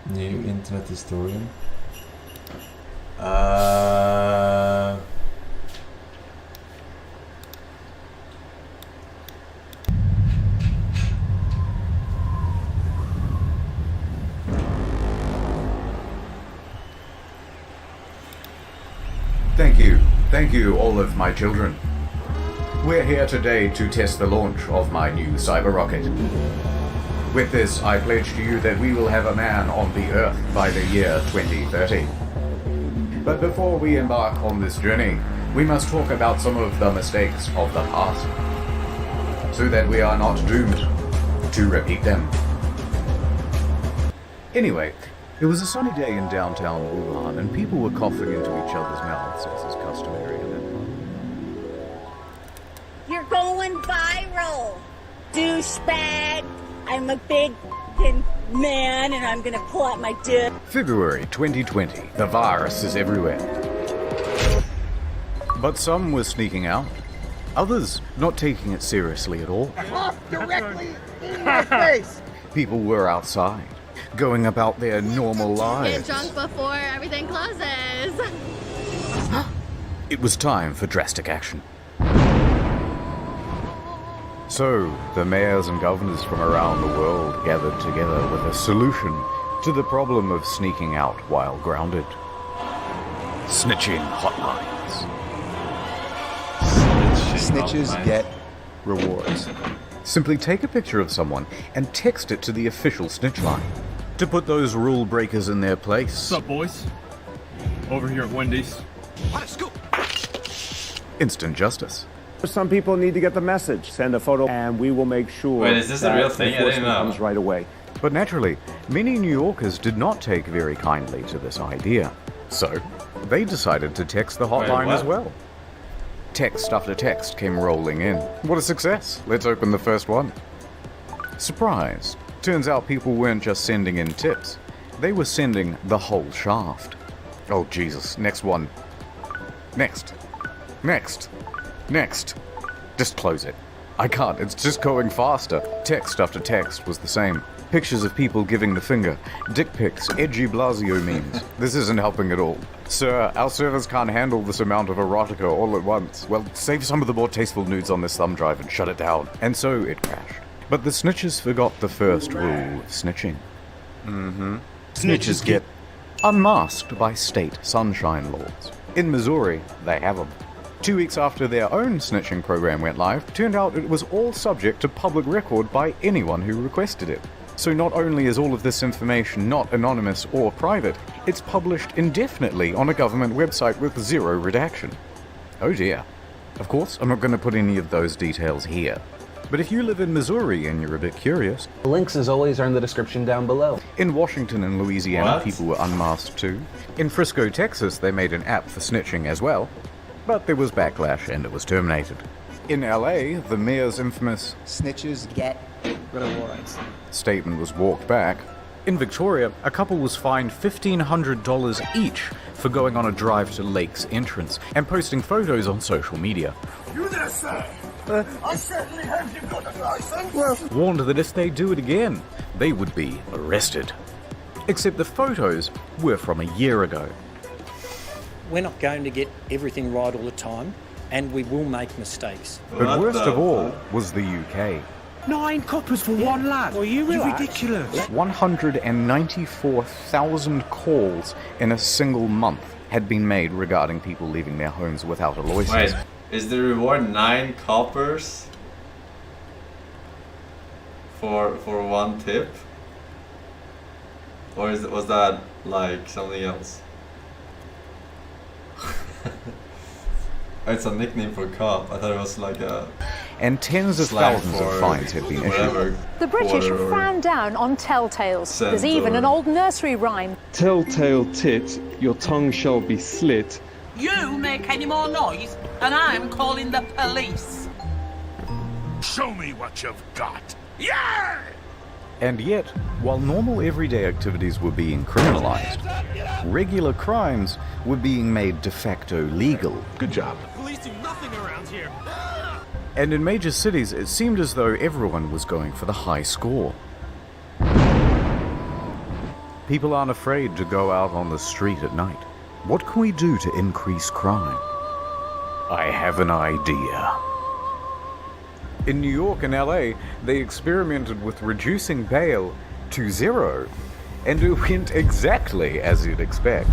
New internet historian. Thank you, all of my children. We're here today to test the launch of my new cyber rocket. With this, I pledge to you that we will have a man on the Earth by the year 2030. But before we embark on this journey, we must talk about some of the mistakes of the past, so that we are not doomed to repeat them. Anyway, it was a sunny day in downtown Wuhan, and people were coughing into each other's mouths, as is customary in that part. You're going viral, douchebag. I'm a big f***ing man, and I'm gonna pull out my dick. February 2020. TheVarus is everywhere. But some were sneaking out. Others not taking it seriously at all. Cough directly in my face! People were outside, going about their normal Get lives. drunk before everything closes. It was time for drastic action. So, the mayors and governors from around the world gathered together with a solution to the problem of sneaking out while grounded. Snitching hotlines. Snitches get rewards. Simply take a picture of someone and text it to the official snitch line to put those rule breakers in their place. What's up, boys? Over here at Wendy's. What a scoop! Instant justice. Some people need to get the message. Send a photo and we will make sure. Wait, is this a real thing? I didn't know. Comes right away. But naturally, many New Yorkers did not take very kindly to this idea. So, they decided to text the hotline what? as well. Text after text came rolling in. What a success! Let's open the first one. Surprise! Turns out people weren't just sending in tips. They were sending the whole shaft. Oh Jesus, next one. Next. Next. Next. Just close it. I can't, it's just going faster. Text after text was the same. Pictures of people giving the finger, dick pics, edgy Blasio memes. This isn't helping at all. Sir, our servers can't handle this amount of erotica all at once. Well, save some of the more tasteful nudes on this thumb drive and shut it down. And so it crashed. But the snitches forgot the first rule of snitching. Snitches get unmasked by state sunshine laws. In Missouri, they have them. 2 weeks after their own snitching program went live, turned out it was all subject to public record by anyone who requested it. So not only is all of this information not anonymous or private, it's published indefinitely on a government website with zero redaction. Oh dear. Of course, I'm not going to put any of those details here. But if you live in Missouri and you're a bit curious, Links as always are in the description down below. in Washington and Louisiana, What? people were unmasked too. In Frisco, Texas, they made an app for snitching as well. But there was backlash and it was terminated. In LA, the mayor's infamous Snitches get rewards. statement was walked back. In Victoria, a couple was fined $1,500 each for going on a drive to Lake's entrance and posting photos on social media. You there, sir? I certainly hope you've got a license. Warned that if they do it again, they would be arrested. Except the photos were from a year ago. We're not going to get everything right all the time, and we will make mistakes. But What worst the of all was the UK. 9 coppers for one lad. Well, you relax. ridiculous. 194,000 calls in a single month had been made regarding people leaving their homes without a Wait, license. is the reward 9 coppers for one tip? Or was that like something else? It's a nickname for cop. I thought it was like a And tens of slang thousands of for fines had been issued. whatever. The British quarter or frown down on telltales. cent There's even or- an old nursery rhyme. Telltale tit, your tongue shall be slit. You make any more noise, and I'm calling the police. Show me what you've got. Yeah! And yet, while normal everyday activities were being criminalized, regular crimes were being made de facto legal. Good job. Police do nothing around here. And in major cities, it seemed as though everyone was going for the high score. People aren't afraid to go out on the street at night. What can we do to increase crime? I have an idea. In New York and LA, they experimented with reducing bail to 0, and it went exactly as you'd expect.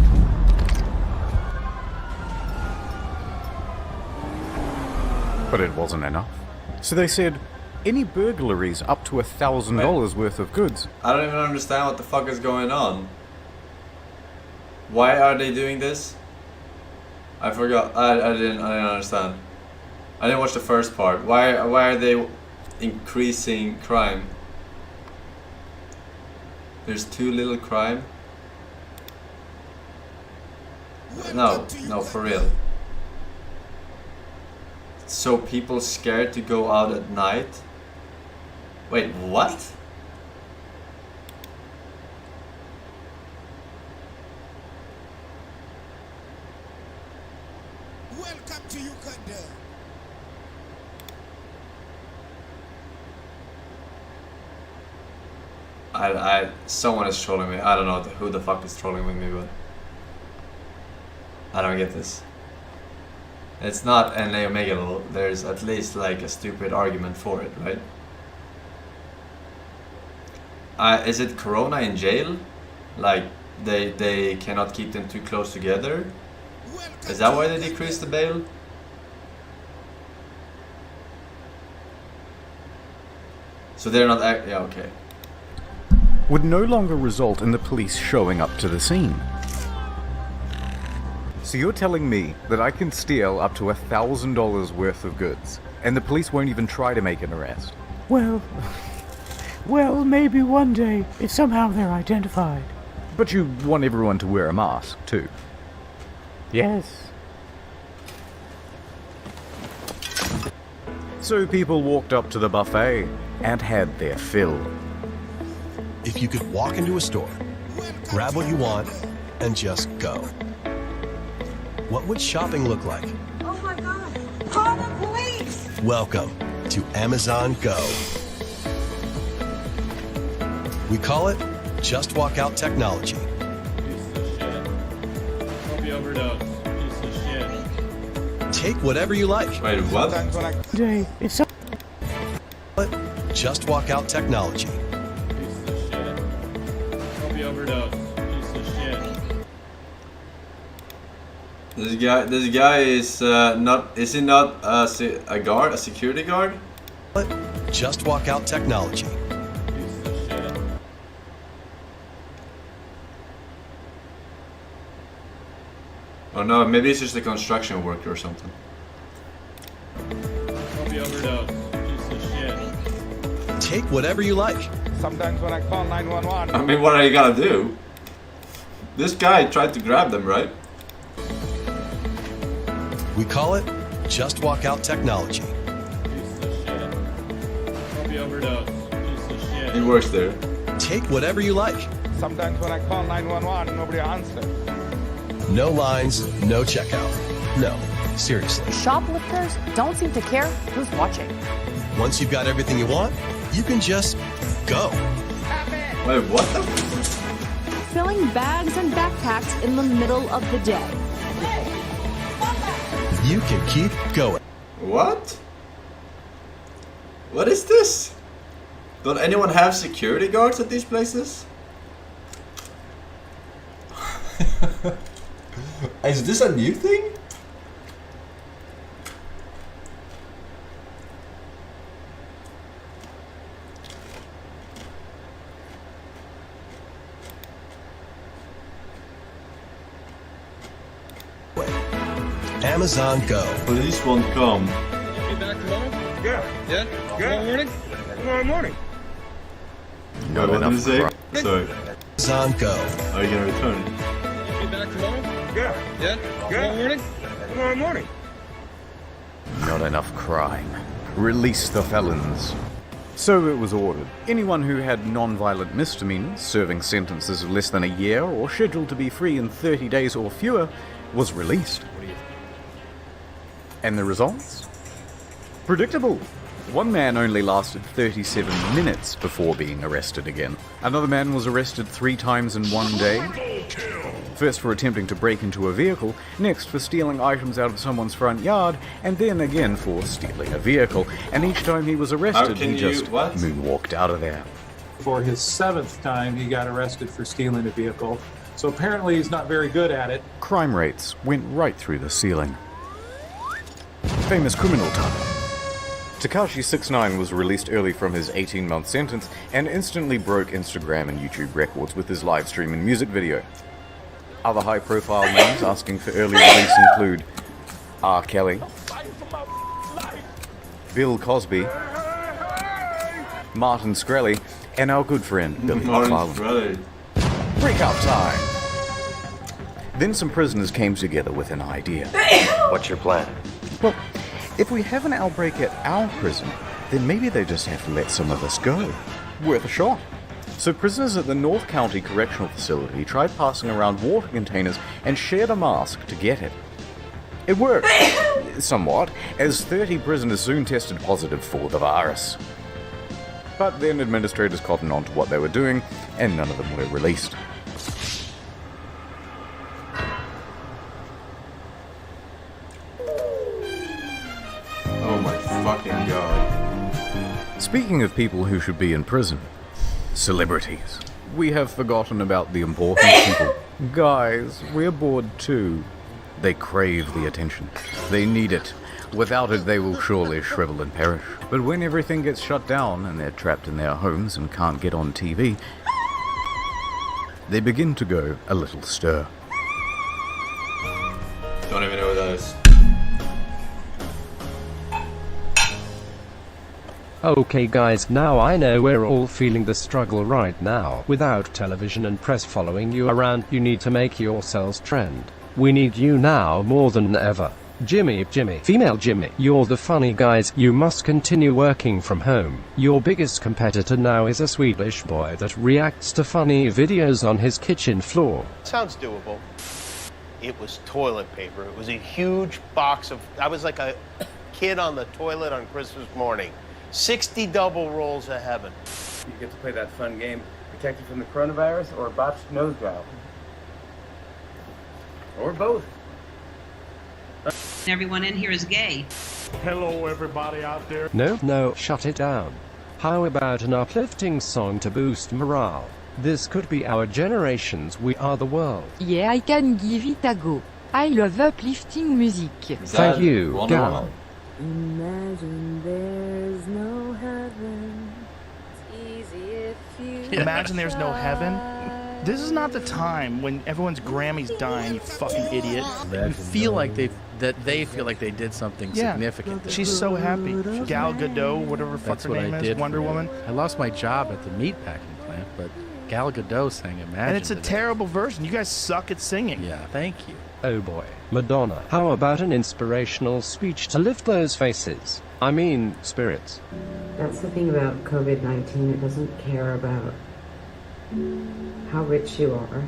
But it wasn't enough. So they said, any burglaries up to $1,000 worth of goods. I don't even understand what the fuck is going on. Why are they doing this? I forgot. I didn't understand. I didn't watch the first part. Why are they increasing crime? There's too little crime? No, for real. So people scared to go out at night? Wait, what? Welcome to Uganda. Someone is trolling me. I don't know who the fuck is trolling with me, but I don't get this. It's not NA Omega level. There's at least like a stupid argument for it, right? Is it Corona in jail? Like they cannot keep them too close together? Is that why they decreased the bail? So they're not yeah, okay. Would no longer result in the police showing up to the scene. So you're telling me that I can steal up to $1,000 worth of goods, and the police won't even try to make an arrest? Well, maybe one day, if somehow they're identified. But you want everyone to wear a mask, too. Yes. So people walked up to the buffet and had their fill. If you could walk into a store, grab what you want, and just go, what would shopping look like? Oh my God! Call the police! Welcome to Amazon Go. We call it Just Walk Out technology. Take whatever you like. Wait, what? Just Walk Out technology. This guy is not. Is he not a guard, a security guard? Just Walk Out technology. Oh no, maybe it's just a construction worker or something. Take whatever you like. Sometimes when I call 911. I mean, what are you gonna do? This guy tried to grab them, right? We call it Just Walk Out technology. He works there. Take whatever you like. Sometimes when I call 911, nobody answers. No lines, no checkout. No, seriously. Shoplifters don't seem to care who's watching. Once you've got everything you want, you can just go. Wait, what the? Filling bags and backpacks in the middle of the day. You can keep going. What? What is this? Don't anyone have security guards at these places? Is this a new thing? Amazon Go. Police won't come. Be back tomorrow? Yeah. Tomorrow morning? Tomorrow morning. Not What did you say? enough. Sorry. Amazon Go. Are you gonna return it? Be back tomorrow? Yeah. Tomorrow morning? Tomorrow morning. Not enough crime. Release the felons. So it was ordered. Anyone who had non-violent misdemeanors, serving sentences of less than a year, or scheduled to be free in 30 days or fewer, was released. And the results? Predictable. One man only lasted 37 minutes before being arrested again. Another man was arrested 3 times in one day. First for attempting to break into a vehicle, next for stealing items out of someone's front yard, and then again for stealing a vehicle. And each time he was arrested, he just moonwalked out of there. For his 7th time, he got arrested for stealing a vehicle. So apparently he's not very good at it. Crime rates went right through the ceiling. Famous criminal time. Tekashi69 was released early from his 18-month sentence and instantly broke Instagram and YouTube records with his live stream and music video. Other high-profile names asking for early release include R. Kelly, Bill Cosby, Martin Shkreli, and our good friend Billy McFarlane. Breakout time! Then some prisoners came together with an idea. What's your plan? Well, if we have an outbreak at our prison, then maybe they just have to let some of us go. Worth a shot. So prisoners at the North County Correctional Facility tried passing around water containers and shared a mask to get it. It worked, somewhat, as 30 prisoners soon tested positive for the virus. But then administrators cottoned on to what they were doing, and none of them were released. Oh my fucking god. Speaking of people who should be in prison, celebrities. We have forgotten about the important people. Guys, we're bored too. They crave the attention. They need it. Without it, they will surely shrivel and perish. But when everything gets shut down and they're trapped in their homes and can't get on TV, they begin to go a little stir. Don't even know what that is. Okay guys, now I know we're all feeling the struggle right now. Without television and press following you around, you need to make yourselves trend. We need you now more than ever. Jimmy, female Jimmy, you're the funny guys. You must continue working from home. Your biggest competitor now is a Swedish boy that reacts to funny videos on his kitchen floor. Sounds doable. It was toilet paper. It was a huge box of... I was like a kid on the toilet on Christmas morning. 60 double rolls of heaven. You get to play that fun game, protect you from the coronavirus or a botched nose job. Or both. Everyone in here is gay. Hello, everybody out there. No, shut it down. How about an uplifting song to boost morale? This could be our generation's We Are the World. Yeah, I can give it a go. I love uplifting music. Thank you, Gal. Imagine there's no heaven. It's easy if you Imagine there's no heaven. This is not the time when everyone's Grammy's dying, you fucking idiot. You feel like they feel like they did something significant. She's so happy. Gal Gadot, whatever fuck her name is, Wonder Woman. I lost my job at the meatpacking plant, but Gal Gadot sang Imagine. And it's a terrible version. You guys suck at singing. Yeah, thank you. Oh boy, Madonna. How about an inspirational speech to lift those faces? I mean, spirits. That's the thing about COVID-19. It doesn't care about how rich you are.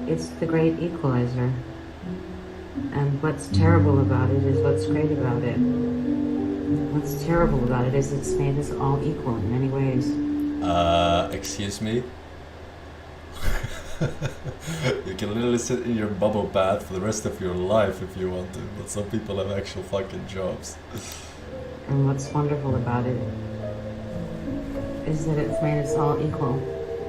It's the great equalizer. And what's terrible about it is what's great about it. What's terrible about it is it's made us all equal in many ways. Excuse me? You can literally sit in your bubble bath for the rest of your life if you want to, but some people have actual fucking jobs. And what's wonderful about it is that it's made us all equal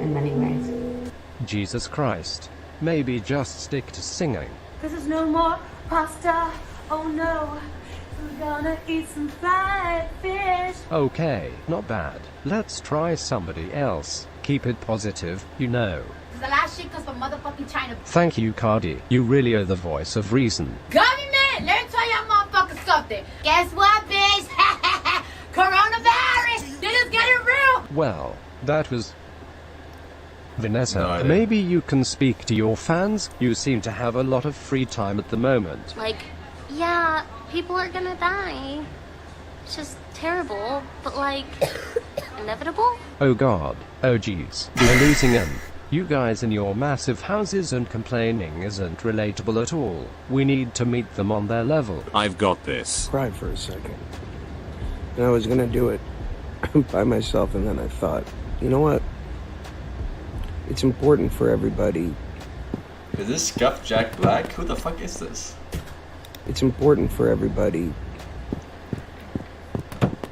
in many ways. Jesus Christ. Maybe just stick to singing. This is no more pasta. Oh no. We're gonna eat some fried fish. Okay, not bad. Let's try somebody else. Keep it positive, you know. The last shit comes from motherfucking China. Thank you, Cardi. You really are the voice of reason. Government, let me tell y'all motherfuckers something. Guess what, bitch? Coronavirus. They just get it real. Well, that was... Vanessa, No, maybe you can speak to your fans? You seem to have a lot of free time at the moment. Like, yeah, people are gonna die. It's just terrible, but like, inevitable? Oh god, oh jeez, we're losing him. You guys in your massive houses and complaining isn't relatable at all. We need to meet them on their level. I've got this. Cry for a second. And I was gonna do it by myself, and then I thought, you know what? It's important for everybody. Is this Scuff Jack Black? Who the fuck is this? It's important for everybody.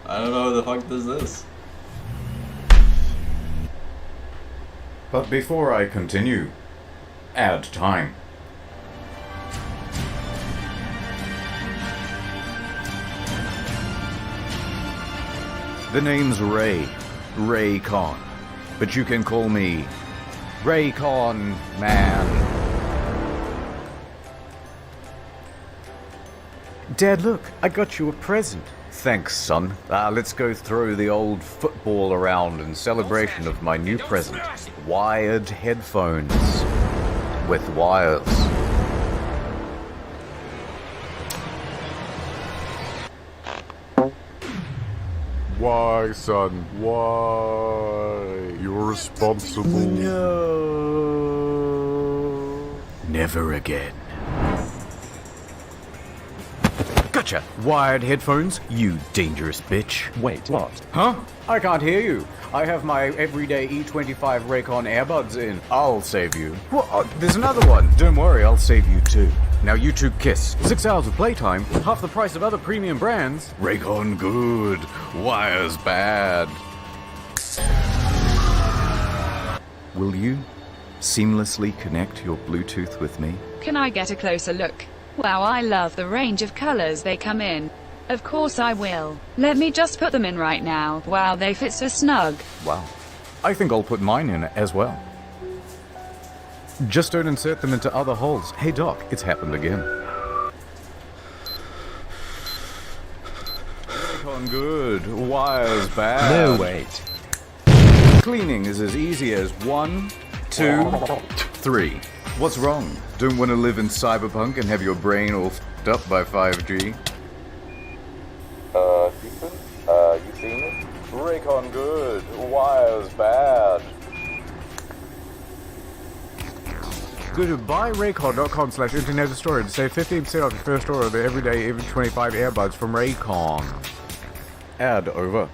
I don't know who the fuck does this. But before I continue, ad time. The name's Raycon, but you can call me Raycon Man. Dad, look, I got you a present. Thanks, son. Let's go throw the old football around in celebration of my new present. Wired headphones. With wires. Why, son? Why? You're responsible. No. Never again. Gotcha! Wired headphones, you dangerous bitch. Wait, what? Huh? I can't hear you. I have my everyday E25 Raycon earbuds in. I'll save you. Well, there's another one. Don't worry, I'll save you too. Now you two kiss. 6 hours of playtime, half the price of other premium brands. Raycon good, wires bad. Will you seamlessly connect your Bluetooth with me? Can I get a closer look? Wow, I love the range of colors they come in. Of course I will. Let me just put them in right now. Wow, they fit so snug. Wow. I think I'll put mine in as well. Just don't insert them into other holes. Hey Doc, it's happened again. Raycon good, wires bad. No, wait. Cleaning is as easy as 1, 2, 3. What's wrong? Don't want to live in cyberpunk and have your brain all f***ed up by 5G? Ethan? You seen it? Raycon good, wires bad. Go to buyraycon.com/internet store to save 15% off your first order of the everyday even 25 earbuds from Raycon. Ad over.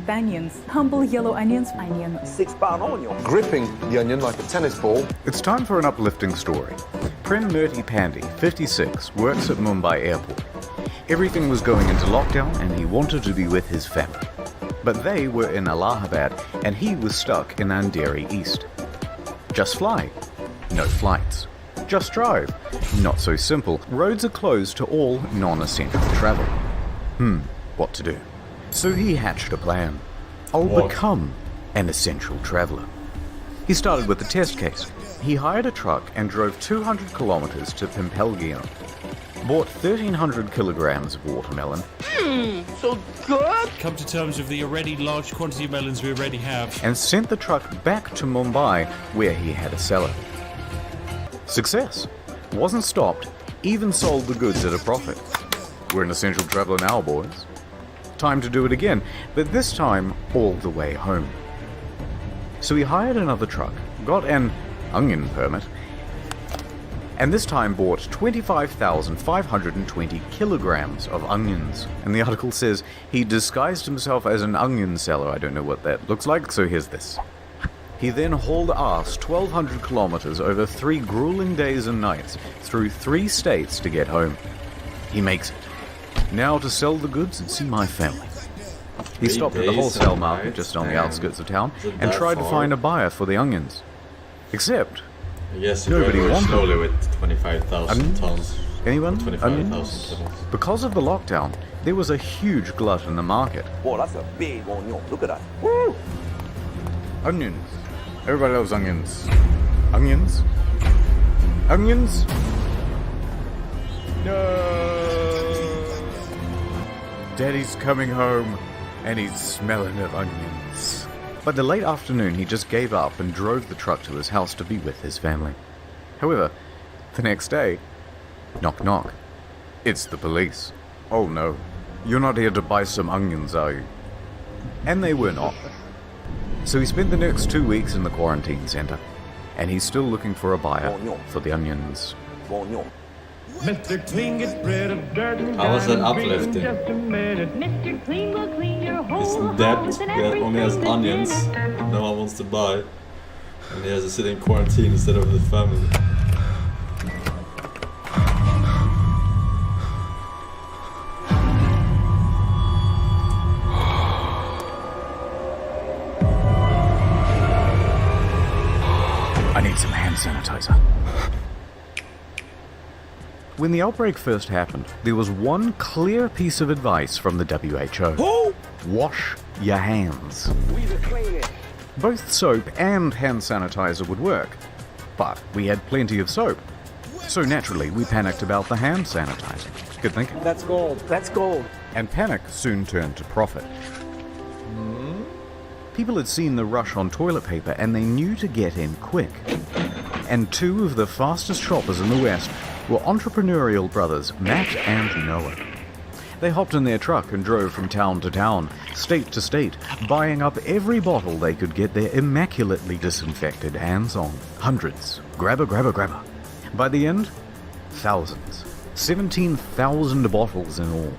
Bunions, humble yellow onions, 6-pound onion. Gripping the onion like a tennis ball. It's time for an uplifting story. Prem Murti Pandey, 56, works at Mumbai airport. Everything was going into lockdown and he wanted to be with his family. But they were in Allahabad and he was stuck in Andheri East. Just fly. No flights. Just drive. Not so simple. Roads are closed to all non-essential travel. What to do? So he hatched a plan. I'll become an essential traveler. He started with a test case. He hired a truck and drove 200 kilometers to Pimpelgian. Bought 1,300 kilograms of watermelon. So good! Come to terms with the already large quantity of melons we already have. And sent the truck back to Mumbai, where he had a cellar. Success. Wasn't stopped, even sold the goods at a profit. We're an essential traveler now, boys. Time to do it again, but this time all the way home. So he hired another truck, got an onion permit, and this time bought 25,520 kilograms of onions. And the article says he disguised himself as an onion seller. I don't know what that looks like, so here's this. He then hauled ass 1,200 kilometers over 3 grueling days and nights through 3 states to get home. He makes it. Now to sell the goods and see my family. He stopped at the wholesale market just on the outskirts of town and tried to find a buyer for the onions. Except, yes, nobody wanted slowly with 25,000 tons. Anyone? 25,000 Onions? Because of the lockdown, there was a huge glut in the market. Whoa, that's a big onion. Look at that. Woo! Onions. Everybody loves onions. Onions? Onions? No! Daddy's coming home, and he's smelling of onions. By the late afternoon, he just gave up and drove the truck to his house to be with his family. However, the next day, knock knock. It's the police. Oh no, you're not here to buy some onions, are you? And they were not. So he spent the next 2 weeks in the quarantine center, and he's still looking for a buyer for the onions. Mr. Clean gets rid of dirt and How was that diamond green in uplifting? just a minute. Mr. Clean will clean your It's whole in debt, house and he only has everything onions, that's in it. and no one wants to buy. And he has to sit in quarantine instead of his family. I need some hand sanitizer. When the outbreak first happened, there was one clear piece of advice from the WHO. Wash your hands. Both soap and hand sanitizer would work, but we had plenty of soap. So naturally, we panicked about the hand sanitizer. Good thinking. That's gold. That's gold. And panic soon turned to profit. People had seen the rush on toilet paper and they knew to get in quick. And two of the fastest shoppers in the West were entrepreneurial brothers Matt and Noah. They hopped in their truck and drove from town to town, state to state, buying up every bottle they could get their immaculately disinfected hands on. Hundreds. Grabber, grabber, grabber. By the end, thousands. 17,000 bottles in all.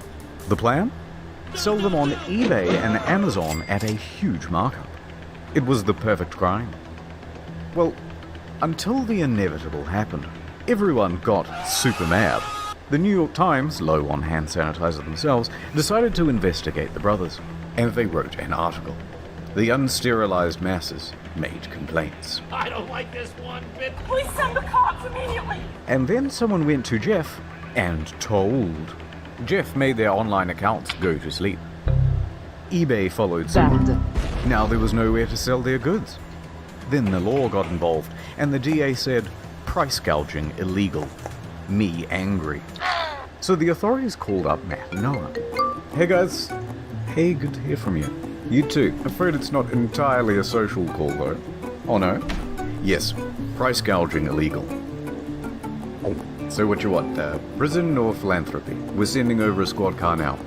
The plan? Sell them on eBay and Amazon at a huge markup. It was the perfect crime. Well, until the inevitable happened. Everyone got super mad. The New York Times, low on hand sanitizer themselves, decided to investigate the brothers, and they wrote an article. The unsterilized masses made complaints. I don't like this one bit. Please send the cops immediately. And then someone went to Jeff and told. Jeff made their online accounts go to sleep. eBay followed suit. Now there was nowhere to sell their goods. Then the law got involved, and the DA said, price gouging illegal. Me angry. So the authorities called up Matt and Noah. Hey guys. Hey, good to hear from you. You too. Afraid it's not entirely a social call though. Oh no? Yes, price gouging illegal. So what you want, prison or philanthropy? We're sending over a squad car now.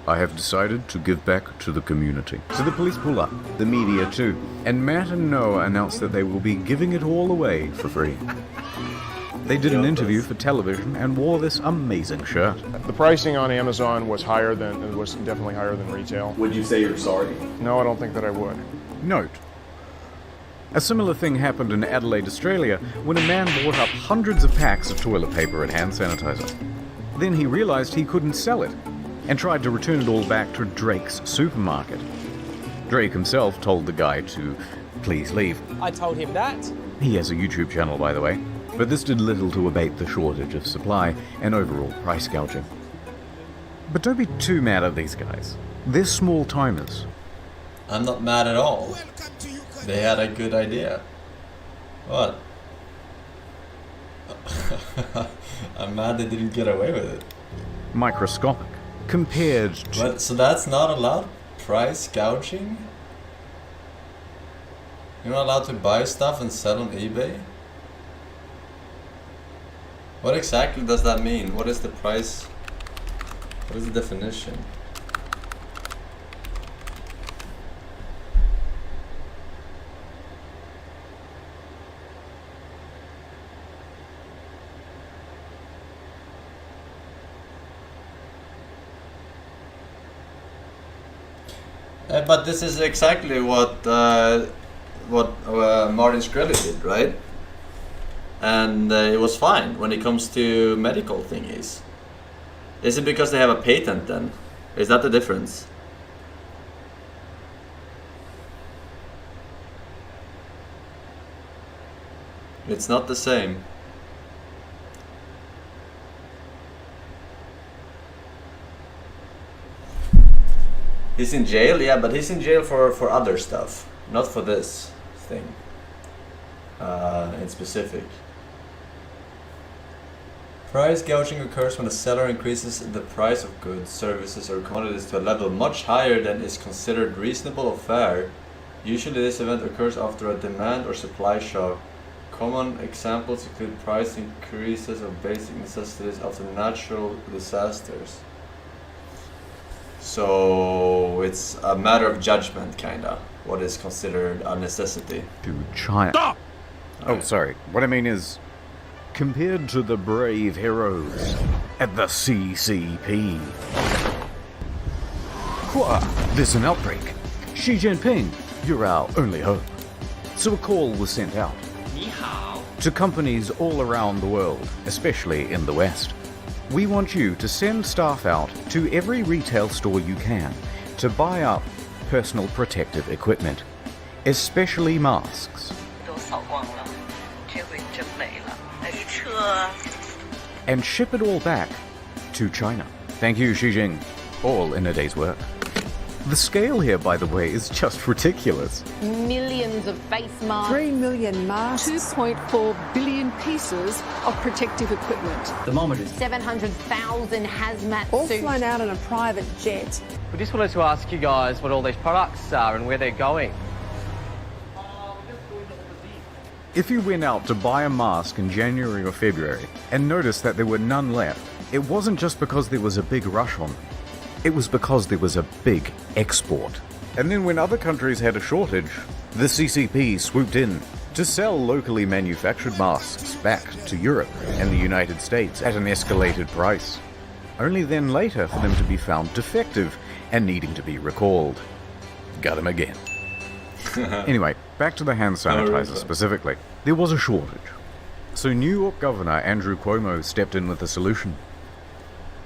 I have decided to give back to the community. So the police pull up, the media too, and Matt and Noah announce that they will be giving it all away for free. They did an interview for television and wore this amazing shirt. The pricing on Amazon was definitely higher than retail. Would you say you're sorry? No, I don't think that I would. Note. A similar thing happened in Adelaide, Australia, when a man bought up hundreds of packs of toilet paper and hand sanitizer. Then he realized he couldn't sell it, and tried to return it all back to Drake's supermarket. Drake himself told the guy to please leave. I told him that. He has a YouTube channel, by the way, but this did little to abate the shortage of supply and overall price gouging. But don't be too mad at these guys. They're small timers. I'm not mad at all. They had a good idea. What? I'm mad they didn't get away with it. Microscopic. Compared to... What? So that's not allowed? Price gouging? You're not allowed to buy stuff and sell on eBay? What exactly does that mean? What is the price? What is the definition? But this is exactly what Martin Shkreli did, right? And it was fine when it comes to medical thingies. Is it because they have a patent then? Is that the difference? It's not the same. He's in jail, yeah, but he's in jail for other stuff, not for this thing in specific. Price gouging occurs when a seller increases the price of goods, services, or commodities to a level much higher than is considered reasonable or fair. Usually this event occurs after a demand or supply shock. Common examples include price increases of basic necessities after natural disasters. So it's a matter of judgment, kinda, what is considered a necessity. To China. Stop! Oh, sorry. What I mean is, compared to the brave heroes at the CCP. There's an outbreak. Xi Jinping, you're our only hope. So a call was sent out to companies all around the world, especially in the West. We want you to send staff out to every retail store you can to buy up personal protective equipment, especially masks. And ship it all back to China. Thank you, Xi Jinping. All in a day's work. The scale here, by the way, is just ridiculous. Millions of face masks. 3 million masks. 2.4 billion pieces of protective equipment. Thermometers. 700,000 hazmat All suits. flown out on a private jet. We just wanted to ask you guys what all these products are and where they're going. If you went out to buy a mask in January or February and noticed that there were none left, it wasn't just because there was a big rush on them. It was because there was a big export. And then when other countries had a shortage, the CCP swooped in to sell locally manufactured masks back to Europe and the United States at an escalated price. Only then later for them to be found defective and needing to be recalled. Got him again. Anyway, back to the hand sanitizer specifically. There was a shortage. So New York Governor Andrew Cuomo stepped in with a solution.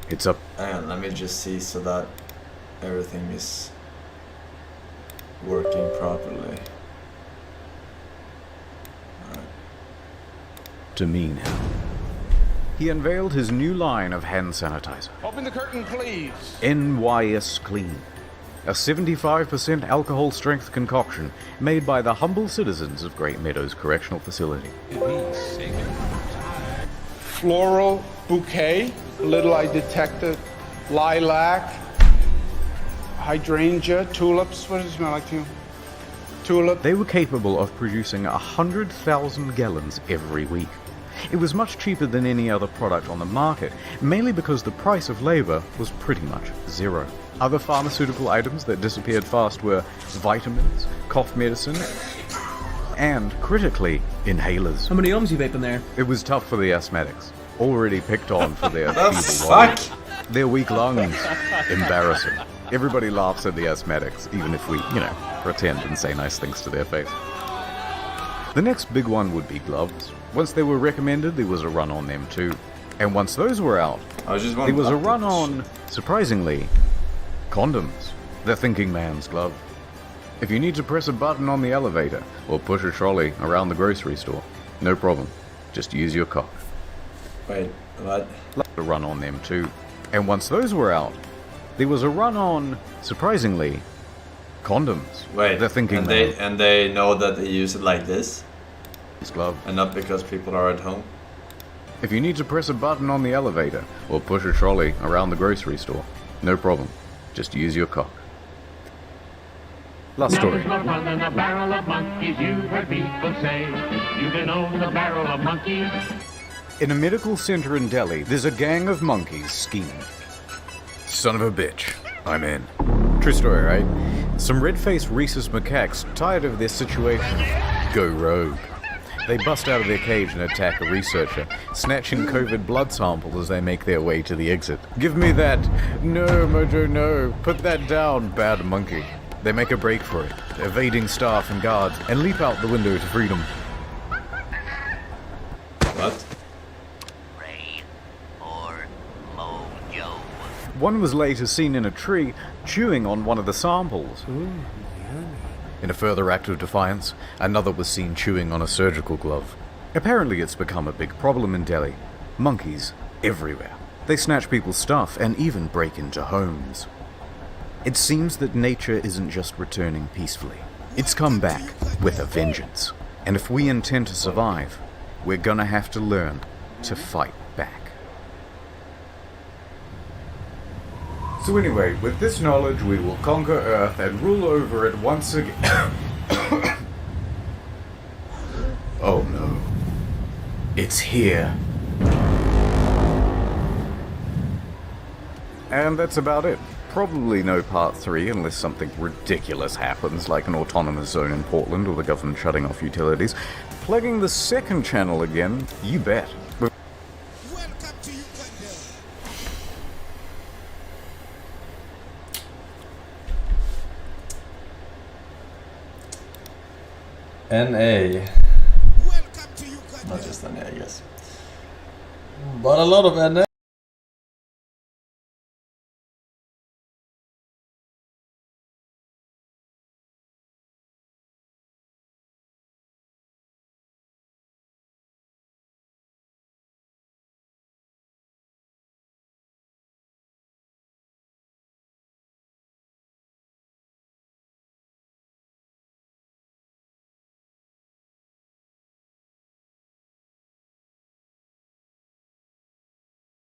It's up. Hang on, let me just see so that everything is working properly. To me now. He unveiled his new line of hand sanitizer. Open the curtain, please. NYS Clean. A 75% alcohol strength concoction made by the humble citizens of Great Meadows Correctional Facility. Floral bouquet. Little I detected lilac, hydrangea, tulips. What does it smell like to you? Tulip. They were capable of producing 100,000 gallons every week. It was much cheaper than any other product on the market, mainly because the price of labor was pretty much zero. Other pharmaceutical items that disappeared fast were vitamins, cough medicine, and, critically, inhalers. How many ohms you vaping there? It was tough for the asthmatics, already picked on for their feeble lungs. Their weak lungs. Embarrassing. Everybody laughs at the asthmatics, even if we, pretend and say nice things to their face. The next big one would be gloves. Once they were recommended, there was a run on them too. And once those were out, there was a run on, surprisingly, condoms. The thinking man's glove. If you need to press a button on the elevator or push a trolley around the grocery store, no problem. Just use your cock. Wait, what? A run on them too. And once those were out, there was a run on, surprisingly, condoms. Wait, the thinking and they know that they use it like this? Glove. And not because people are at home? If you need to press a button on the elevator or push a trolley around the grocery store, no problem. Just use your cock. Last story. A barrel of monkeys, you've heard people say. You can own a barrel of monkeys. In a medical center in Delhi, there's a gang of monkeys scheming. Son of a bitch. I'm in. True story, right? Some red-faced rhesus macaques, tired of their situation, go rogue. They bust out of their cage and attack a researcher, snatching COVID blood sample as they make their way to the exit. Give me that. No, Mojo, no. Put that down, bad monkey. They make a break for it, evading staff and guards, and leap out the window to freedom. What? One was later seen in a tree, chewing on one of the samples. In a further act of defiance, another was seen chewing on a surgical glove. Apparently it's become a big problem in Delhi. Monkeys everywhere. They snatch people's stuff and even break into homes. It seems that nature isn't just returning peacefully. It's come back with a vengeance. And if we intend to survive, we're gonna have to learn to fight back. So anyway, with this knowledge, we will conquer Earth and rule over it once again. Oh no. It's here. And that's about it. Probably no part 3 unless something ridiculous happens, like an autonomous zone in Portland or the government shutting off utilities. Plugging the second channel again, you bet. NA. Not just NA, I guess. But a lot of NA.